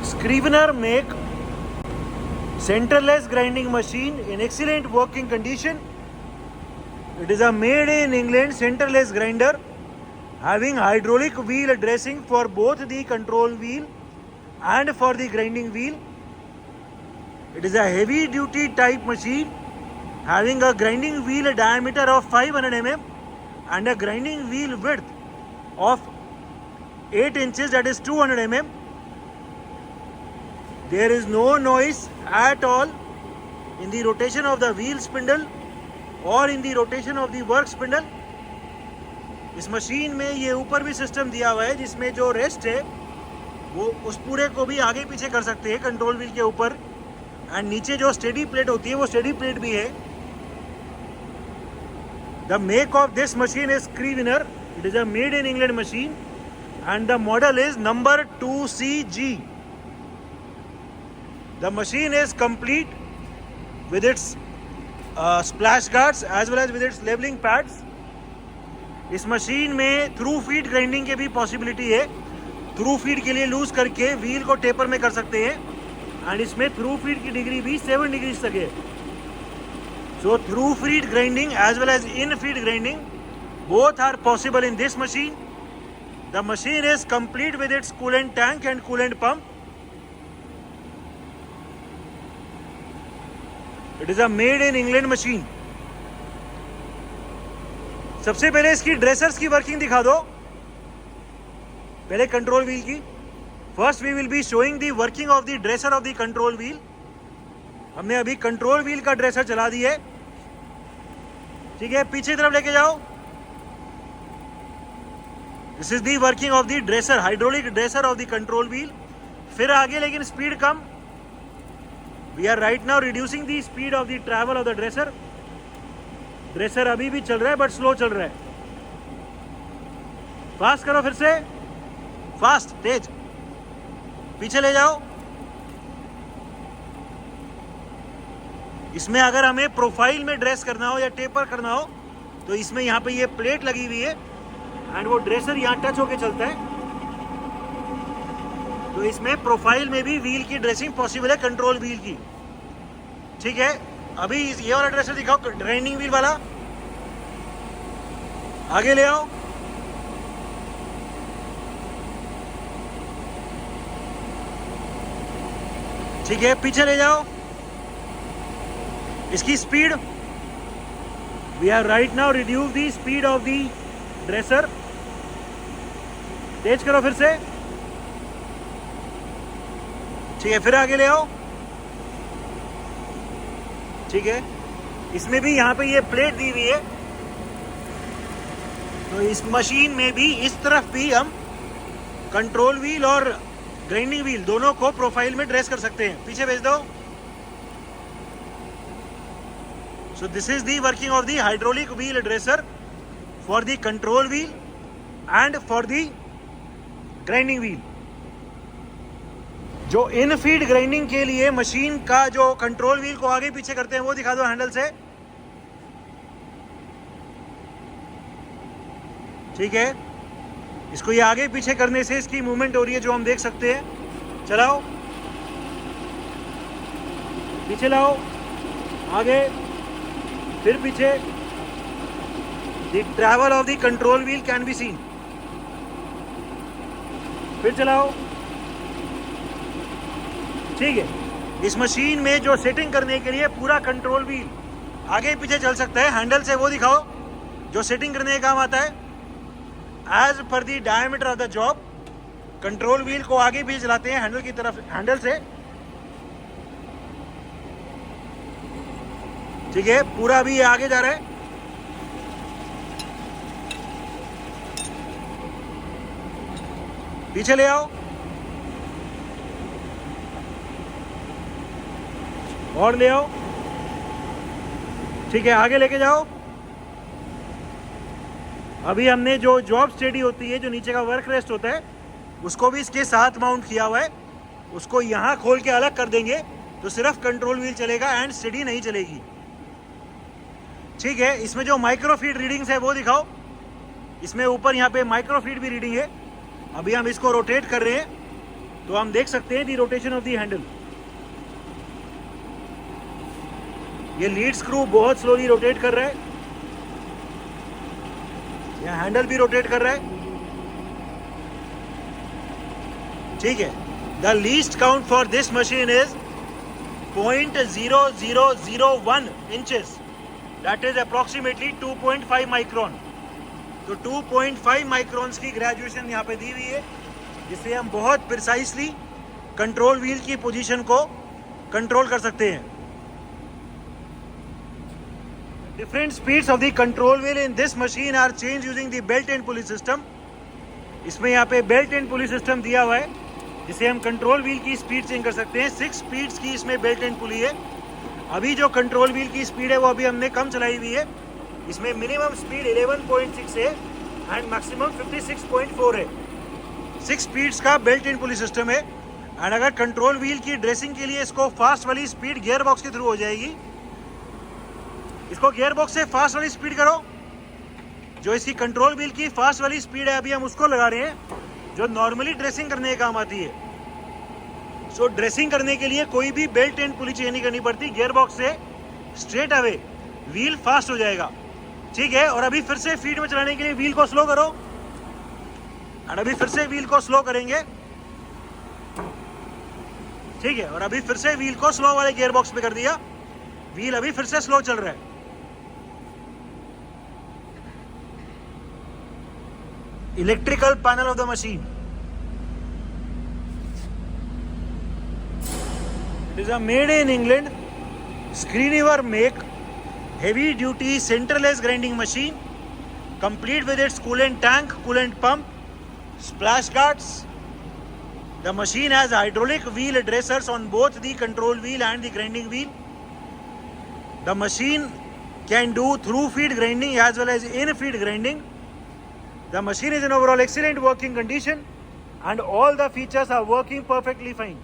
Scrivener make centerless grinding machine in excellent working condition. It is a made in England centerless grinder having hydraulic wheel dressing for both the control wheel and for the grinding wheel. It is a heavy duty type machine having a grinding wheel diameter of 500 mm and a grinding wheel width of 8 inches, that is 200 mm. There is no noise at all in the rotation of the wheel spindle or in the rotation of the work spindle. इस machine में ये ऊपर भी system दिया हुआ है जिसमें जो रेस्ट है वो उस पूरे को भी आगे पीछे कर सकते हैं कंट्रोल व्हील के ऊपर, एंड नीचे जो स्टेडी प्लेट होती है वो स्टेडी प्लेट भी है. The make of this machine is Scrivener. It is a made in England machine and the model is number 2CG. द मशीन इज कंप्लीट with its splash guards as well as with its leveling pads. इस machine में through feed grinding के भी possibility है. Through feed के लिए loose करके व्हील को टेपर में कर सकते हैं, एंड इसमें थ्रू फीड की डिग्री भी 7 डिग्री तक है. So through feed grinding as well as in feed grinding both are possible in this machine. The machine is complete with its coolant tank and coolant pump. It is a made in England machine. सबसे पहले इसकी dressers की working दिखा दो. पहले control wheel की. First we will be showing the working of the dresser of the control wheel. हमने अभी कंट्रोल व्हील का ड्रेसर चला दी है. ठीक है, पीछे तरफ लेके जाओ. This is the working of the dresser, hydraulic dresser of the control wheel. फिर आगे लेकिन speed come. We are right now reducing the speed of the travel of the dresser. Dresser अभी भी चल रहा है बट स्लो चल रहा है. फास्ट करो, फिर से फास्ट, तेज. पीछे ले जाओ. इसमें अगर हमें प्रोफाइल में ड्रेस करना हो या टेपर करना हो तो इसमें यहाँ पे ये प्लेट लगी हुई है एंड वो ड्रेसर यहाँ टच होके चलता है. तो इसमें प्रोफाइल में भी व्हील की ड्रेसिंग पॉसिबल है, कंट्रोल व्हील की. ठीक है, अभी ये वाला ड्रेसर दिखाओ, ग्राइंडिंग व्हील वाला. आगे ले आओ. ठीक है, पीछे ले जाओ. इसकी speed, we have right now reduce the speed of the dresser. तेज करो फिर से. ठीक है, फिर आगे ले आओ. ठीक है, इसमें भी यहाँ पे ये प्लेट दी हुई है. तो इस मशीन में भी इस तरफ भी हम कंट्रोल व्हील और ग्राइंडिंग व्हील दोनों को प्रोफाइल में ड्रेस कर सकते हैं. पीछे भेज दो. So this is the working of the hydraulic wheel dresser for the control wheel and for the grinding wheel. जो इन फीड ग्राइंडिंग के लिए मशीन का जो कंट्रोल व्हील को आगे पीछे करते हैं वो दिखा दो हैंडल से. ठीक है, इसको ये आगे पीछे करने से इसकी मूवमेंट हो रही है जो हम देख सकते हैं. चलाओ, पीछे लाओ, आगे, फिर पीछे. The travel of the control wheel can be seen. फिर चलाओ. ठीक है, इस मशीन में जो सेटिंग करने के लिए पूरा कंट्रोल व्हील आगे पीछे चल सकता है. हैंडल से वो दिखाओ जो सेटिंग करने का काम आता है. As per the diameter of the job control wheel को आगे पीछे चलाते हैं हैंडल की तरफ, हैंडल से. ठीक है, पूरा भी ये आगे जा रहा है. पीछे ले आओ और ले आओ. ठीक है, आगे लेके जाओ. अभी हमने जो जॉब स्टेडी होती है, जो नीचे का वर्क रेस्ट होता है, उसको भी इसके साथ माउंट किया हुआ है. उसको यहाँ खोल के अलग कर देंगे तो सिर्फ कंट्रोल व्हील चलेगा एंड स्टेडी नहीं चलेगी. ठीक है, इसमें जो माइक्रोफीड रीडिंग्स है वो दिखाओ. इसमें ऊपर यहाँ पे माइक्रोफीड भी रीडिंग है. अभी हम इसको रोटेट कर रहे हैं तो हम देख सकते हैं दी रोटेशन ऑफ दी हैंडल। ये लीड स्क्रू बहुत स्लोली रोटेट कर रहा है, यह हैंडल भी रोटेट कर रहा है। ठीक है, the least count for this machine is 0.0001 inches, that is approximately 2.5 micron. तो 2.5 माइक्रोन्स की ग्रेजुएशन यहाँ पे दी हुई है, जिससे हम बहुत प्रिसाइसली कंट्रोल व्हील की पोजीशन को कंट्रोल कर सकते हैं। Different speeds of the control wheel in this machine are change using the belt and pulley system. इसमें यहाँ पे बेल्ट एंड पुली सिस्टम दिया हुआ है, जिसे हम कंट्रोल व्हील की स्पीड चेंज कर सकते हैं। 6 स्पीड्स की इसमें बेल्ट एंड पुली है। अभी जो कंट्रोल व्हील की स्पीड है वो अभी हमने कम चलाई हुई है। इसमें मिनिमम स्पीड 11.6 है एंड मैक्सिमम 56.4 है। 6 स्पीड्स का बेल्ट एंड पुली सिस्टम है। एंड अगर कंट्रोल व्हील की ड्रेसिंग के लिए इसको फास्ट वाली स्पीड गियर बॉक्स के थ्रू हो जाएगी। इसको गियर बॉक्स से फास्ट वाली स्पीड करो, जो इसकी कंट्रोल व्हील की फास्ट वाली स्पीड है अभी हम उसको लगा रहे हैं, जो नॉर्मली ड्रेसिंग करने के काम आती है। सो ड्रेसिंग करने के लिए कोई भी बेल्ट एंड पुली चेंज नहीं करनी पड़ती, गियर बॉक्स से स्ट्रेट अवे व्हील फास्ट हो जाएगा। ठीक है, और अभी फिर से फीड में चलाने के लिए व्हील को स्लो करो, और अभी फिर से व्हील को स्लो करेंगे। ठीक है, और अभी फिर से व्हील को स्लो वाले गियर बॉक्स पे कर दिया, व्हील अभी फिर से स्लो चल रहा है। Electrical panel of the machine, it is a made in England Scrivener make heavy duty centerless grinding machine, complete with its coolant tank, coolant pump, splash guards. The machine has hydraulic wheel dressers on both the control wheel and the grinding wheel. The machine can do through feed grinding as well as in feed grinding. The machine is in overall excellent working condition and all the features are working perfectly fine.